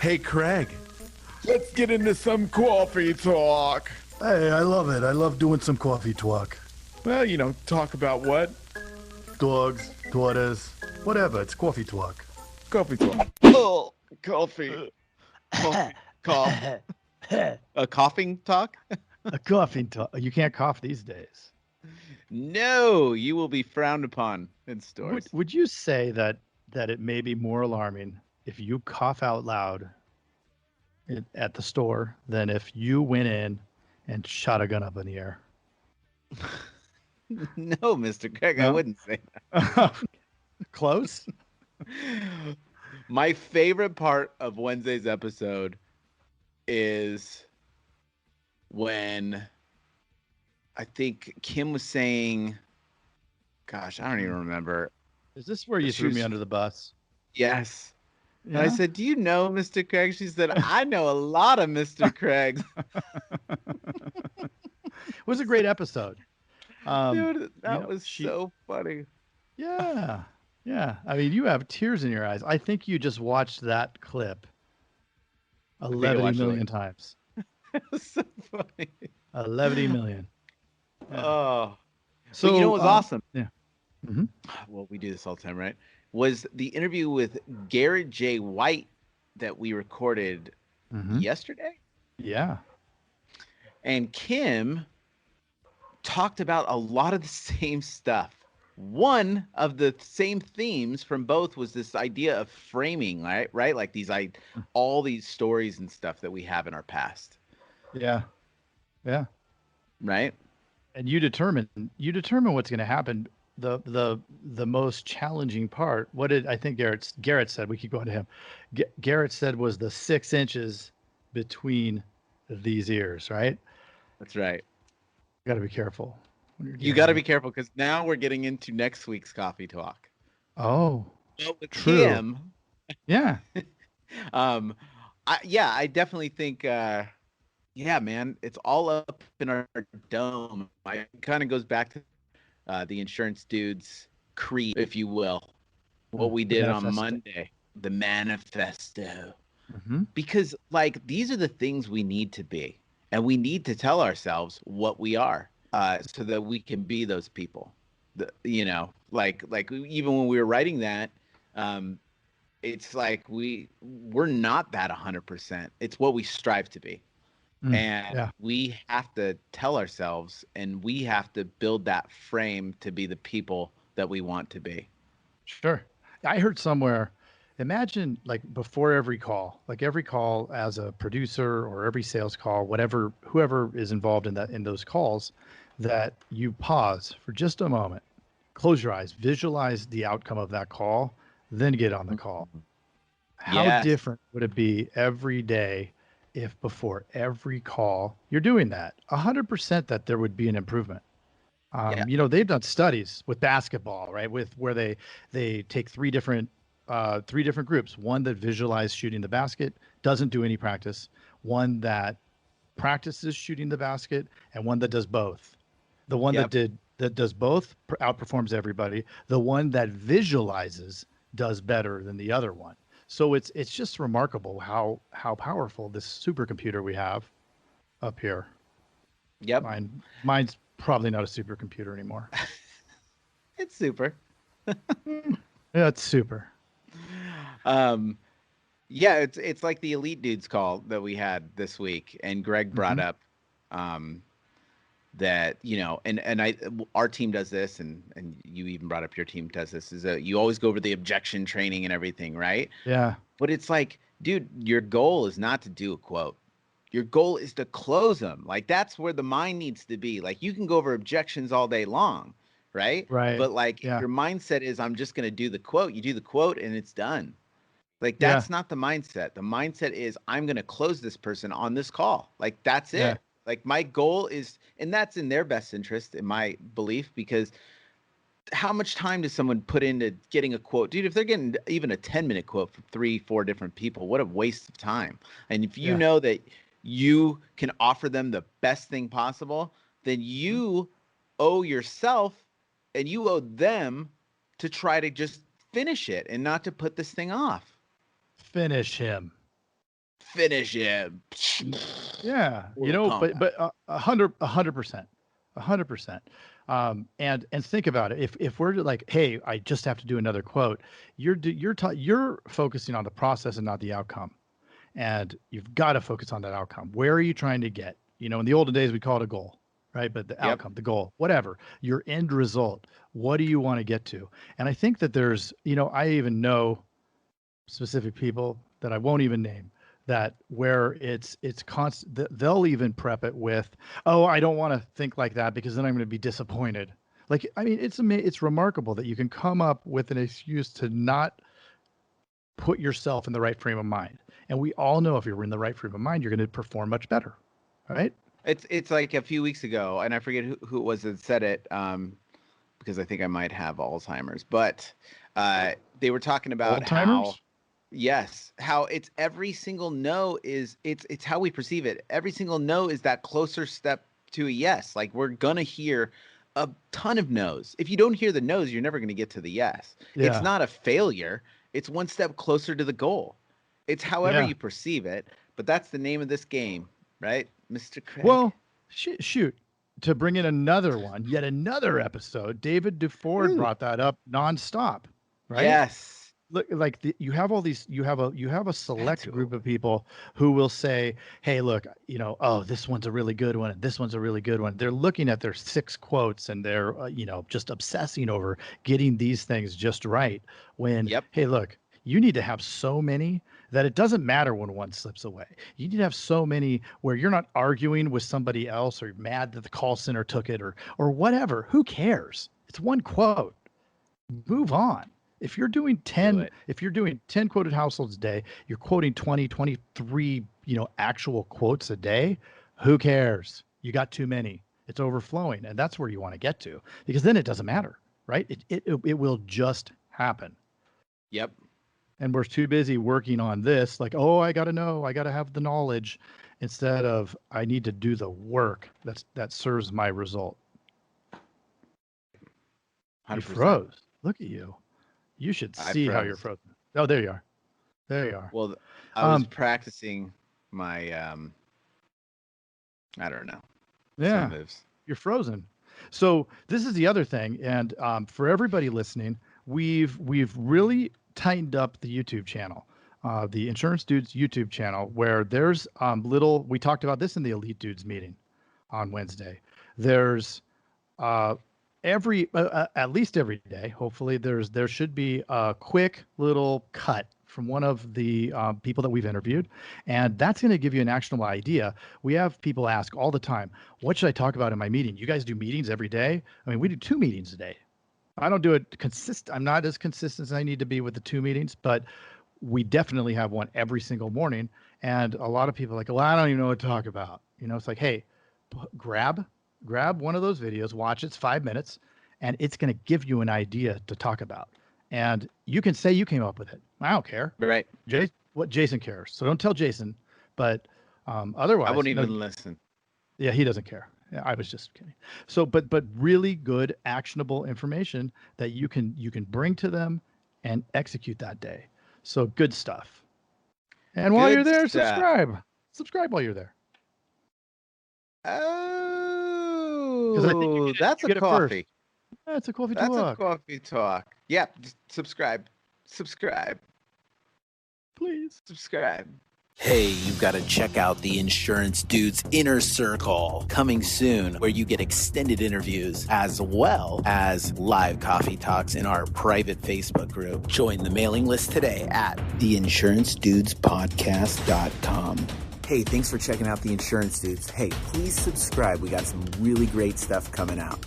Hey, Craig, let's get into some coffee talk. Hey, I love it. I love doing some coffee talk. Well, talk about what? Dogs, daughters, whatever. It's coffee talk. Coffee talk. Oh, coffee. Coffee. Cough. A coughing talk? A coughing talk. You can't cough these days. No, you will be frowned upon in stores. Would you say that it may be more alarming if you cough out loud at the store than if you went in and shot a gun up in the air? No, Mr. Craig, I No? wouldn't say that. Close? My favorite part of Wednesday's episode is when I think Kim was saying, gosh, I don't even remember. Is this where you threw me under the bus? Yes. Yeah? And I said, do you know Mr. Craig? She said, I know a lot of Mr. Craigs. It was a great episode. Dude, that was she, so funny. Yeah. Yeah. I mean, you have tears in your eyes. I think you just watched that clip I think I 11 watched it million times. It was so funny. 11 million. Yeah. Oh. So But you know what was awesome? Yeah. Mm-hmm. Well, we do this all the time, right? Was the interview with Garrett J. White that we recorded yesterday? Yeah. And Kim talked about a lot of the same stuff. One of the same themes from both was this idea of framing, right? Like all these stories and stuff that we have in our past. Yeah. Yeah. Right? And you determine what's going to happen. The most challenging part, what did I think Garrett said, we keep going to him. Garrett said was the 6 inches between these ears, right? That's right. You got to be careful. You got to be careful because now we're getting into next week's coffee talk. Oh, but with true. Kim, yeah. I definitely think, yeah, man, it's all up in our dome. It kind of goes back to the insurance dude's creed, if you will, what we did on Monday, the manifesto. Because, like, these are the things we need to be, and we need to tell ourselves what we are, so that we can be those people. Like even when we were writing that, it's like we're not that 100%. It's what we strive to be. And we have to tell ourselves, and we have to build that frame to be the people that we want to be. Sure. I heard somewhere, imagine like before every call, like every call as a producer or every sales call, whoever is involved in those calls, that you pause for just a moment, close your eyes, visualize the outcome of that call, then get on the call. How different would it be every day if before every call you're doing that? 100% that there would be an improvement. They've done studies with basketball, right? With where they take three different groups. One that visualizes shooting the basket, doesn't do any practice. One that practices shooting the basket, and one that does both. The one that does both outperforms everybody. The one that visualizes does better than the other one. So it's just remarkable how powerful this supercomputer we have up here. Yep. Mine's probably not a supercomputer anymore. It's super. Yeah, it's super. Yeah, it's like the elite dudes call that we had this week, and Greg brought up that, our team does this, and you even brought up your team does this, is that you always go over the objection training and everything, right? Yeah. But it's like, dude, your goal is not to do a quote. Your goal is to close them. Like, that's where the mind needs to be. Like, you can go over objections all day long, right? Right. But like, if your mindset is, I'm just going to do the quote, you do the quote and it's done. Like, that's not the mindset. The mindset is, I'm going to close this person on this call. Like, that's it. Like, my goal is, and that's in their best interest, in my belief, because how much time does someone put into getting a quote? Dude, if they're getting even a 10-minute quote from 3-4 different people, what a waste of time. And if you know that you can offer them the best thing possible, then you owe yourself and you owe them to try to just finish it and not to put this thing off. Finish him. finish him. Yeah, Mortal Kombat. but 100%, 100%. And think about it. If we're like, hey, I just have to do another quote, you're focusing on the process and not the outcome, and you've got to focus on that outcome. Where are you trying to get? In the olden days we call it a goal, right? But the Yep. outcome, the goal, whatever your end result, what do you want to get to? And I think that there's, I even know specific people that I won't even name that where it's constant. They'll even prep it with, oh, I don't want to think like that because then I'm going to be disappointed. Like, I mean, it's remarkable that you can come up with an excuse to not put yourself in the right frame of mind. And we all know if you're in the right frame of mind, you're going to perform much better, right? It's like a few weeks ago, and I forget who it was that said it, because I think I might have Alzheimer's. But they were talking about how, yes, how it's every single no is it's how we perceive it. Every single no is that closer step to a yes. Like, we're gonna hear a ton of no's. If you don't hear the no's, you're never gonna get to the yes. Yeah. It's not a failure. It's one step closer to the goal. It's however you perceive it, but that's the name of this game, right, Mr. Craig? Well, shoot. To bring in another one, yet another episode, David DeFord brought that up nonstop, right? Yes. Look, like you have all these, you have a select group of people who will say, hey, look, oh, this one's a really good one, and this one's a really good one. They're looking at their 6 quotes and they're, just obsessing over getting these things just right. When, hey, look, you need to have so many that it doesn't matter when one slips away. You need to have so many where you're not arguing with somebody else or mad that the call center took it or whatever. Who cares? It's one quote. Move on. If you're doing 10 quoted households a day, you're quoting 20, 23, actual quotes a day. Who cares? You got too many. It's overflowing. And that's where you want to get to, because then it doesn't matter, right? It will just happen. Yep. And we're too busy working on this, like, oh, I got to know, I got to have the knowledge, instead of I need to do the work that serves my result. 100%. You froze. Look at you. You should see how you're frozen. Oh, there you are. There you are. Well, I was practicing my, I don't know. Yeah, you're frozen. So this is the other thing. And for everybody listening, we've really tightened up the YouTube channel, the Insurance Dudes YouTube channel, where there's we talked about this in the Elite Dudes meeting on Wednesday. There's at least every day, hopefully there should be a quick little cut from one of the people that we've interviewed. And that's going to give you an actionable idea. We have people ask all the time, what should I talk about in my meeting? You guys do meetings every day? I mean, we do 2 meetings a day. I don't do it consistent. I'm not as consistent as I need to be with the 2 meetings, but we definitely have one every single morning. And a lot of people are like, well, I don't even know what to talk about. It's like, hey, grab one of those videos, watch it's 5 minutes, and it's going to give you an idea to talk about. And you can say you came up with it. I don't care. Right. Jason cares. So don't tell Jason, but otherwise. I wouldn't even listen. Yeah, he doesn't care. Yeah, I was just kidding. So, but really good, actionable information that you can bring to them and execute that day. So good stuff. And while you're there, subscribe. Subscribe while you're there. Oh, that's a coffee. That's a coffee talk. That's a coffee talk. Yeah, just subscribe. Please subscribe. Hey, you've got to check out the Insurance Dudes Inner Circle, coming soon, where you get extended interviews as well as live coffee talks in our private Facebook group. Join the mailing list today at theinsurancedudespodcast.com. Hey, thanks for checking out the Insurance Dudes. Hey, please subscribe. We got some really great stuff coming out.